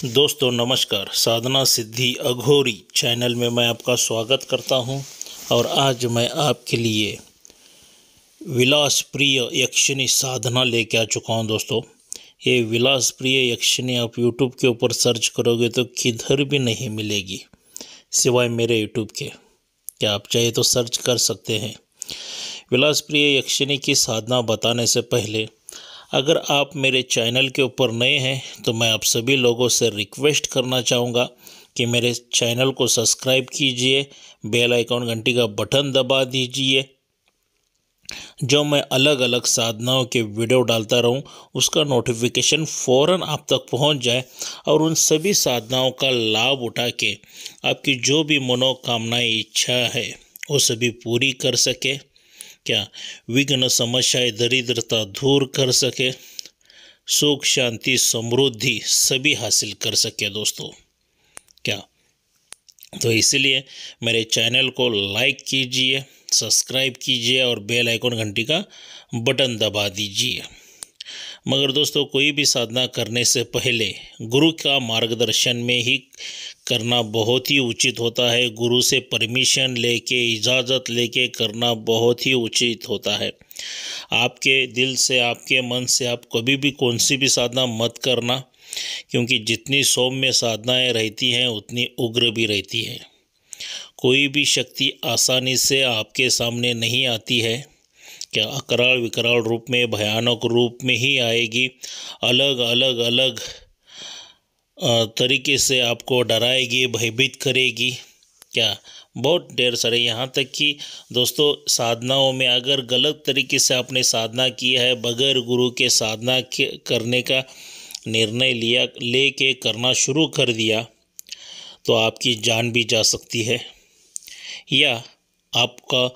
दोस्तों नमस्कार। साधना सिद्धि अघोरी चैनल में मैं आपका स्वागत करता हूं और आज मैं आपके लिए विलास प्रिय यक्षिणी साधना लेके आ चुका हूं। दोस्तों ये विलास प्रिय यक्षिणी आप यूट्यूब के ऊपर सर्च करोगे तो किधर भी नहीं मिलेगी सिवाय मेरे यूट्यूब के। क्या आप चाहे तो सर्च कर सकते हैं। विलास प्रिय यक्षिणी की साधना बताने से पहले अगर आप मेरे चैनल के ऊपर नए हैं तो मैं आप सभी लोगों से रिक्वेस्ट करना चाहूँगा कि मेरे चैनल को सब्सक्राइब कीजिए, बेल आइकॉन घंटी का बटन दबा दीजिए। जो मैं अलग अलग साधनाओं के वीडियो डालता रहूं उसका नोटिफिकेशन फ़ौरन आप तक पहुंच जाए और उन सभी साधनाओं का लाभ उठा के आपकी जो भी मनोकामनाएं इच्छा है वो सभी पूरी कर सके। क्या विघ्न समस्याएं दरिद्रता दूर कर सके, सुख शांति समृद्धि सभी हासिल कर सके दोस्तों। क्या तो इसलिए मेरे चैनल को लाइक कीजिए, सब्सक्राइब कीजिए और बेल आइकन घंटी का बटन दबा दीजिए। मगर दोस्तों कोई भी साधना करने से पहले गुरु का मार्गदर्शन में ही करना बहुत ही उचित होता है। गुरु से परमिशन लेके इजाज़त लेके करना बहुत ही उचित होता है। आपके दिल से आपके मन से आप कभी भी कौन सी भी साधना मत करना, क्योंकि जितनी सौम्य साधनाएं रहती हैं उतनी उग्र भी रहती है। कोई भी शक्ति आसानी से आपके सामने नहीं आती है। क्या अकराल विकराल रूप में, भयानक रूप में ही आएगी। अलग अलग अलग तरीके से आपको डराएगी, भयभीत करेगी। क्या बहुत ढेर सारे, यहाँ तक कि दोस्तों साधनाओं में अगर गलत तरीके से आपने साधना किया है, बगैर गुरु के साधना करने का निर्णय लेके करना शुरू कर दिया तो आपकी जान भी जा सकती है, या आपका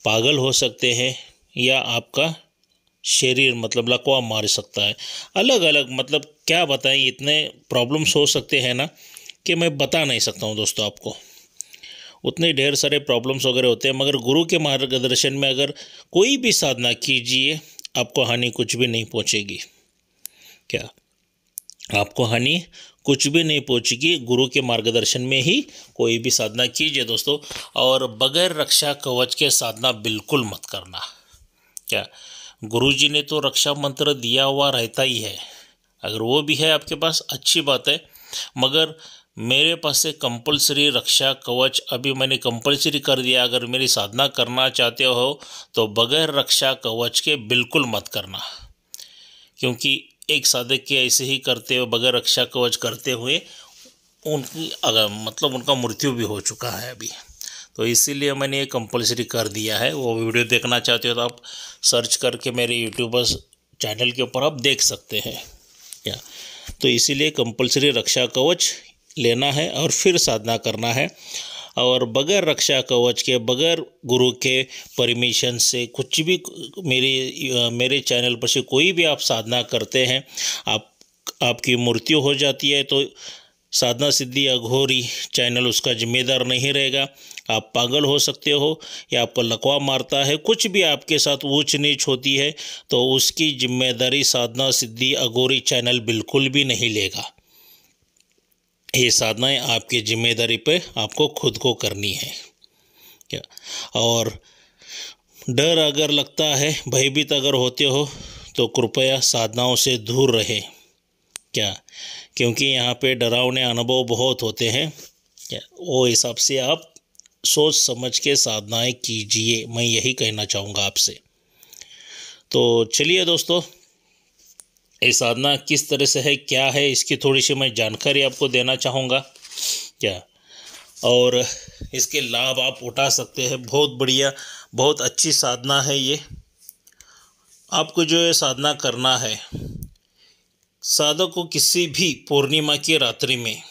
पागल हो सकते हैं, या आपका शरीर लकवा मार सकता है। अलग अलग क्या बताएं, इतने प्रॉब्लम्स हो सकते हैं ना कि मैं बता नहीं सकता हूं दोस्तों आपको। उतने ढेर सारे प्रॉब्लम्स वगैरह होते हैं। मगर गुरु के मार्गदर्शन में अगर कोई भी साधना कीजिए आपको हानि कुछ भी नहीं पहुंचेगी। क्या आपको हानि कुछ भी नहीं पहुंचेगी। गुरु के मार्गदर्शन में ही कोई भी साधना कीजिए दोस्तों। और बगैर रक्षा कवच के साधना बिल्कुल मत करना। क्या गुरुजी ने तो रक्षा मंत्र दिया हुआ रहता ही है, अगर वो भी है आपके पास अच्छी बात है। मगर मेरे पास से कंपलसरी रक्षा कवच अभी मैंने कंपलसरी कर दिया। अगर मेरी साधना करना चाहते हो तो बगैर रक्षा कवच के बिल्कुल मत करना, क्योंकि एक साधक के ऐसे ही करते हुए, बगैर रक्षा कवच करते हुए उनकी उनका मृत्यु भी हो चुका है अभी। तो इसीलिए मैंने ये कंपलसरी कर दिया है। वो वीडियो देखना चाहते हो तो आप सर्च करके मेरे यूट्यूबर्स चैनल के ऊपर आप देख सकते हैं। क्या तो इसीलिए कंपलसरी रक्षा कवच लेना है और फिर साधना करना है। और बगैर रक्षा कवच के, बगैर गुरु के परमिशन से कुछ भी मेरे चैनल पर से कोई भी आप साधना करते हैं, आपकी मृत्यु हो जाती है तो साधना सिद्धि अघोरी चैनल उसका जिम्मेदार नहीं रहेगा। आप पागल हो सकते हो या आपको लकवा मारता है, कुछ भी आपके साथ ऊंच नीच होती है तो उसकी जिम्मेदारी साधना सिद्धि अघोरी चैनल बिल्कुल भी नहीं लेगा। ये साधनाएं आपकी जिम्मेदारी पे आपको खुद को करनी है। क्या और डर अगर लगता है, भयभीत अगर होते हो तो कृपया साधनाओं से दूर रहे। क्या क्योंकि यहाँ पे डरावने अनुभव बहुत होते हैं। क्या वो हिसाब से आप सोच समझ के साधनाएं कीजिए, मैं यही कहना चाहूँगा आपसे। तो चलिए दोस्तों, ये साधना किस तरह से है, क्या है, इसकी थोड़ी सी मैं जानकारी आपको देना चाहूँगा। क्या और इसके लाभ आप उठा सकते हैं। बहुत बढ़िया, बहुत अच्छी साधना है ये। आपको जो ये साधना करना है, साधक को किसी भी पूर्णिमा की रात्रि में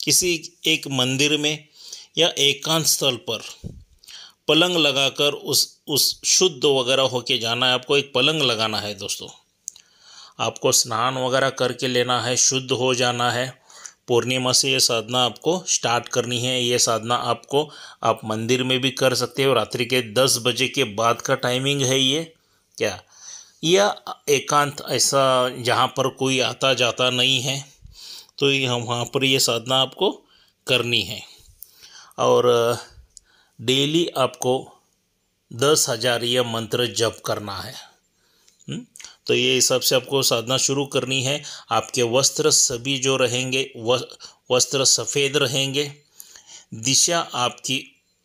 किसी एक मंदिर में या एकांत स्थल पर पलंग लगाकर उस शुद्ध वगैरह होके जाना है। आपको एक पलंग लगाना है दोस्तों। आपको स्नान वगैरह करके लेना है, शुद्ध हो जाना है। पूर्णिमा से ये साधना आपको स्टार्ट करनी है। ये साधना आप मंदिर में भी कर सकते हो। रात्रि के 10 बजे के बाद का टाइमिंग है ये। क्या या एकांत, ऐसा जहाँ पर कोई आता जाता नहीं है तो ये हम वहाँ पर ये साधना आपको करनी है। और डेली आपको 10,000 ये मंत्र जप करना है। तो ये हिसाब से आपको साधना शुरू करनी है। आपके वस्त्र सभी जो रहेंगे वस्त्र सफ़ेद रहेंगे। दिशा आपकी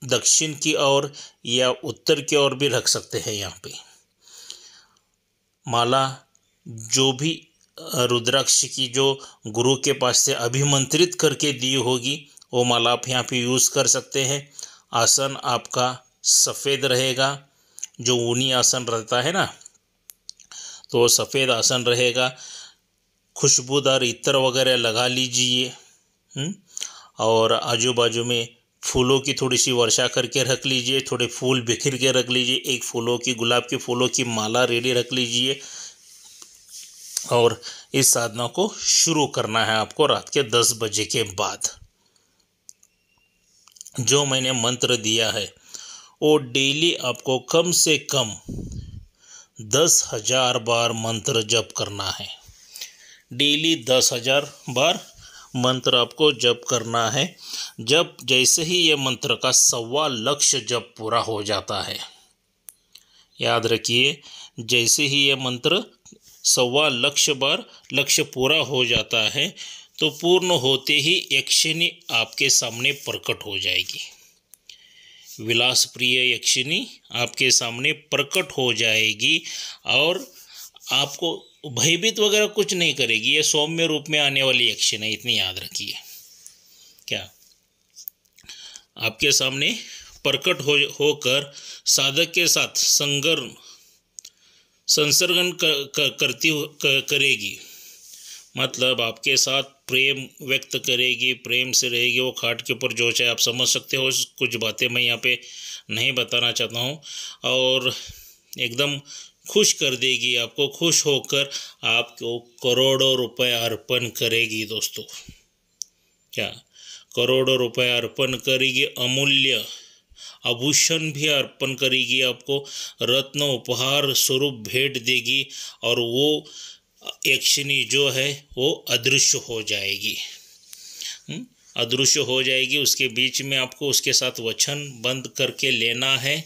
दक्षिण की ओर या उत्तर की ओर भी रख सकते हैं। यहाँ पे माला जो भी रुद्राक्ष की जो गुरु के पास से अभिमंत्रित करके दी होगी वो माला आप यहाँ पे यूज़ कर सकते हैं। आसन आपका सफ़ेद रहेगा, जो ऊनी आसन रहता है ना, तो सफ़ेद आसन रहेगा। खुशबूदार इत्र वगैरह लगा लीजिए और आजू बाजू में फूलों की थोड़ी सी वर्षा करके रख लीजिए। थोड़े फूल बिखर के रख लीजिए। एक फूलों की गुलाब के फूलों की माला रेडी रख लीजिए। और इस साधना को शुरू करना है आपको रात के 10 बजे के बाद। जो मैंने मंत्र दिया है वो डेली आपको कम से कम 10,000 बार मंत्र जप करना है। डेली 10,000 बार मंत्र आपको जप करना है। जब जैसे ही ये मंत्र का 1.25 लाख जप पूरा हो जाता है, याद रखिए, जैसे ही ये मंत्र 1.25 लाख बार लक्ष्य पूरा हो जाता है तो पूर्ण होते ही यक्षिणी आपके सामने प्रकट हो जाएगी। विलास प्रिय यक्षिणी आपके सामने प्रकट हो जाएगी और आपको भयभीत वगैरह कुछ नहीं करेगी। ये सौम्य रूप में आने वाली यक्षिणी, इतनी याद रखिए। क्या आपके सामने प्रकट होकर साधक के साथ संसर्गन करेगी। मतलब आपके साथ प्रेम व्यक्त करेगी, प्रेम से रहेगी। वो खाट के ऊपर जो चाहे आप समझ सकते हो। कुछ बातें मैं यहाँ पे नहीं बताना चाहता हूँ। और एकदम खुश कर देगी आपको। खुश होकर आपको करोड़ों रुपए अर्पण करेगी दोस्तों। क्या करोड़ों रुपए अर्पण करेगी। अमूल्य आभूषण भी अर्पण करेगी। आपको रत्न उपहार स्वरूप भेंट देगी। और वो यक्षिणी जो है वो अदृश्य हो जाएगी। अदृश्य हो जाएगी। उसके बीच में आपको उसके साथ वचन बंद करके लेना है।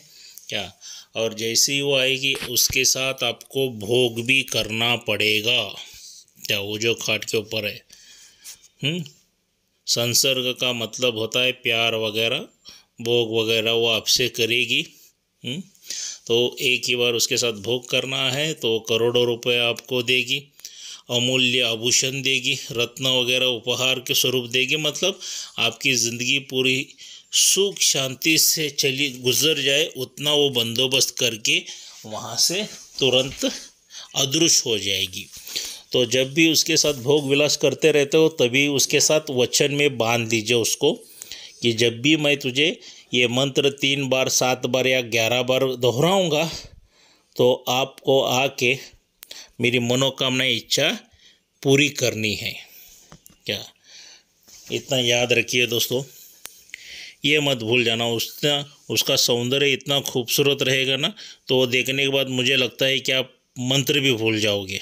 क्या और जैसे ही वो आएगी उसके साथ आपको भोग भी करना पड़ेगा। क्या वो जो खाट के ऊपर है। संसर्ग का मतलब होता है प्यार वगैरह, भोग वगैरह वो आपसे करेगी। तो एक ही बार उसके साथ भोग करना है तो करोड़ों रुपए आपको देगी। अमूल्य आभूषण देगी, रत्न वगैरह उपहार के स्वरूप देगी। मतलब आपकी ज़िंदगी पूरी सुख शांति से चली गुजर जाए उतना वो बंदोबस्त करके वहाँ से तुरंत अदृश्य हो जाएगी। तो जब भी उसके साथ भोग विलास करते रहते हो तभी उसके साथ वचन में बांध दीजिए उसको कि जब भी मैं तुझे ये मंत्र 3 बार 7 बार या 11 बार दोहराऊंगा तो आपको आके मेरी मनोकामना इच्छा पूरी करनी है। क्या इतना याद रखिए दोस्तों। ये मत भूल जाना। उसका सौंदर्य इतना खूबसूरत रहेगा ना, तो देखने के बाद मुझे लगता है कि आप मंत्र भी भूल जाओगे।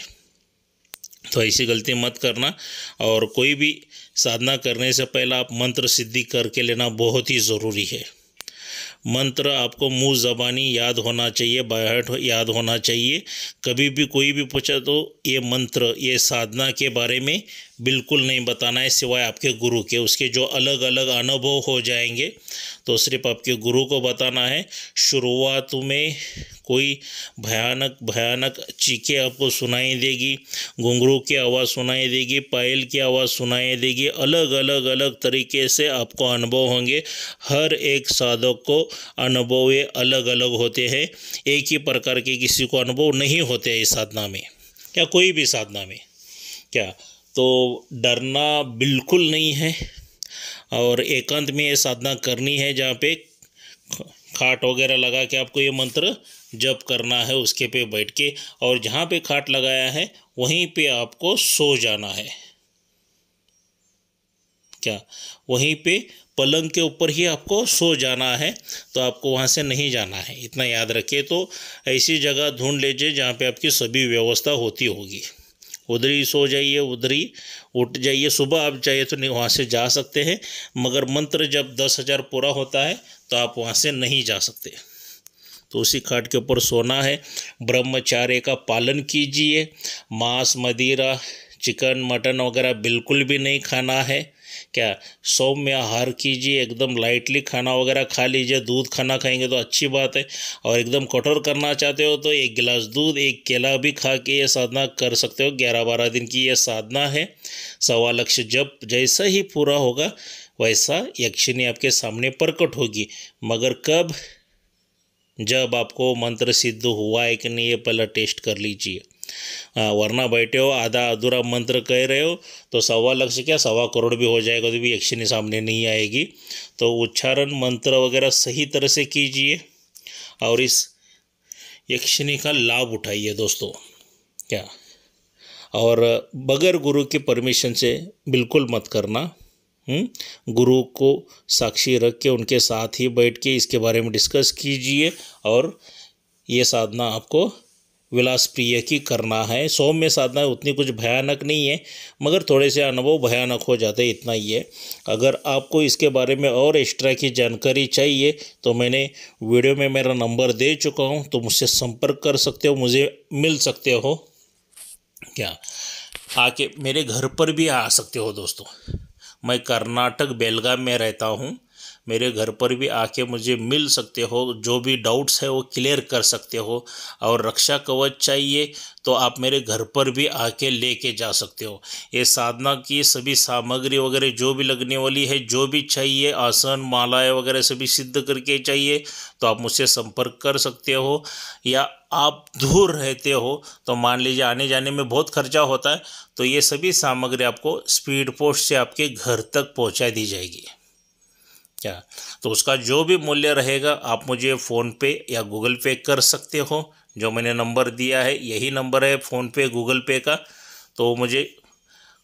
तो ऐसी गलती मत करना। और कोई भी साधना करने से पहले आप मंत्र सिद्धि करके लेना बहुत ही ज़रूरी है। मंत्र आपको मुँह ज़बानी याद होना चाहिए, बाहर याद होना चाहिए। कभी भी कोई भी पूछा तो ये मंत्र, ये साधना के बारे में बिल्कुल नहीं बताना है सिवाय आपके गुरु के। उसके जो अलग अलग अनुभव हो जाएंगे तो सिर्फ आपके गुरु को बताना है। शुरुआत में कोई भयानक चीखें आपको सुनाई देगी, घुंघरू की आवाज़ सुनाई देगी, पायल की आवाज़ सुनाई देगी। अलग तरीके से आपको अनुभव होंगे। हर एक साधक को अनुभव ये अलग अलग होते हैं। एक ही प्रकार के किसी को अनुभव नहीं होते इस साधना में या कोई भी साधना में। क्या तो डरना बिल्कुल नहीं है। और एकांत में ये साधना करनी है जहाँ पे खाट वगैरह लगा के आपको ये मंत्र जप करना है उसके पे बैठ के। और जहाँ पे खाट लगाया है वहीं पे आपको सो जाना है। क्या वहीं पे पलंग के ऊपर ही आपको सो जाना है। तो आपको वहाँ से नहीं जाना है, इतना याद रखिए। तो ऐसी जगह ढूंढ लीजिए जहाँ पे आपकी सभी व्यवस्था होती होगी। उधर ही सो जाइए, उधर ही उठ जाइए। सुबह आप चाहिए तो नहीं वहाँ से जा सकते हैं, मगर मंत्र जब 10,000 पूरा होता है तो आप वहाँ से नहीं जा सकते। तो उसी खाट के ऊपर सोना है। ब्रह्मचार्य का पालन कीजिए। मांस, मदिरा, चिकन, मटन वगैरह बिल्कुल भी नहीं खाना है। क्या सौम्य आहार कीजिए, एकदम लाइटली खाना वगैरह खा लीजिए। दूध खाना खाएंगे तो अच्छी बात है, और एकदम कठोर करना चाहते हो तो 1 गिलास दूध, 1 केला भी खा के ये साधना कर सकते हो। 11-12 दिन की ये साधना है। 1.25 लाख जप जैसा ही पूरा होगा वैसा यक्षिणी आपके सामने प्रकट होगी। मगर कब? जब आपको मंत्र सिद्ध हुआ है कि नहीं ये पहले टेस्ट कर लीजिए। वरना बैठे हो आधा अधूरा मंत्र कह रहे हो तो 1.25 लाख से क्या 1.25 करोड़ भी हो जाएगा तो भी यक्षिणी सामने नहीं आएगी। तो उच्चारण मंत्र वगैरह सही तरह से कीजिए और इस यक्षिणी का लाभ उठाइए दोस्तों। क्या और बगैर गुरु की परमिशन से बिल्कुल मत करना। गुरु को साक्षी रख के उनके साथ ही बैठ के इसके बारे में डिस्कस कीजिए। और ये साधना आपको विलास प्रिय की करना है। सौम्य साधना उतनी कुछ भयानक नहीं है, मगर थोड़े से अनुभव भयानक हो जाते हैं, इतना ही है। अगर आपको इसके बारे में और एक्स्ट्रा की जानकारी चाहिए तो मैंने वीडियो में मेरा नंबर दे चुका हूँ, तो मुझसे संपर्क कर सकते हो, मुझे मिल सकते हो। क्या आके मेरे घर पर भी आ सकते हो दोस्तों। मैं कर्नाटक बेलगाम में रहता हूँ। मेरे घर पर भी आके मुझे मिल सकते हो, जो भी डाउट्स है वो क्लियर कर सकते हो। और रक्षा कवच चाहिए तो आप मेरे घर पर भी आके लेके जा सकते हो। ये साधना की सभी सामग्री वगैरह जो भी लगने वाली है, जो भी चाहिए, आसन, मालाएं वगैरह सभी सिद्ध करके चाहिए तो आप मुझसे संपर्क कर सकते हो। या आप दूर रहते हो तो मान लीजिए आने जाने में बहुत खर्चा होता है, तो ये सभी सामग्री आपको स्पीड पोस्ट से आपके घर तक पहुंचा दी जाएगी। क्या तो उसका जो भी मूल्य रहेगा आप मुझे फ़ोन पे या गूगल पे कर सकते हो। जो मैंने नंबर दिया है यही नंबर है फ़ोन पे गूगल पे का। तो मुझे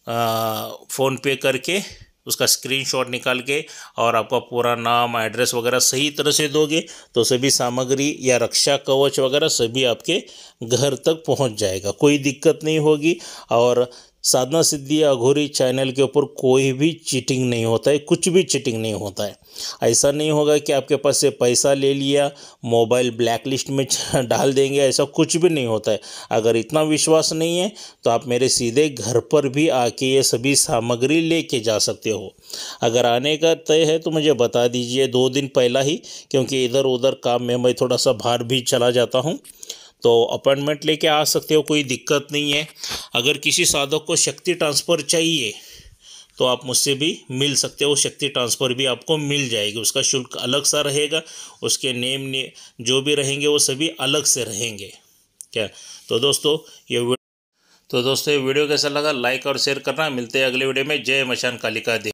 फ़ोन पे करके उसका स्क्रीनशॉट निकाल के और आपका पूरा नाम, एड्रेस वगैरह सही तरह से दोगे तो सभी सामग्री या रक्षा कवच वगैरह सभी आपके घर तक पहुंच जाएगा। कोई दिक्कत नहीं होगी। और साधना सिद्धि अघोरी चैनल के ऊपर कोई भी चीटिंग नहीं होता है, कुछ भी चीटिंग नहीं होता है। ऐसा नहीं होगा कि आपके पास से पैसा ले लिया, मोबाइल ब्लैक लिस्ट में डाल देंगे, ऐसा कुछ भी नहीं होता है। अगर इतना विश्वास नहीं है तो आप मेरे सीधे घर पर भी आके ये सभी सामग्री लेके जा सकते हो। अगर आने का तय है तो मुझे बता दीजिए 2 दिन पहला ही, क्योंकि इधर उधर काम में मैं थोड़ा सा बाहर भी चला जाता हूँ। तो अपॉइंटमेंट लेके आ सकते हो, कोई दिक्कत नहीं है। अगर किसी साधक को शक्ति ट्रांसफ़र चाहिए तो आप मुझसे भी मिल सकते हो। शक्ति ट्रांसफ़र भी आपको मिल जाएगी, उसका शुल्क अलग सा रहेगा, उसके नेम जो भी रहेंगे वो सभी अलग से रहेंगे। क्या तो दोस्तों ये वीडियो कैसा लगा लाइक और शेयर करना। मिलते हैं अगले वीडियो में। जय मशान कालिका देवी।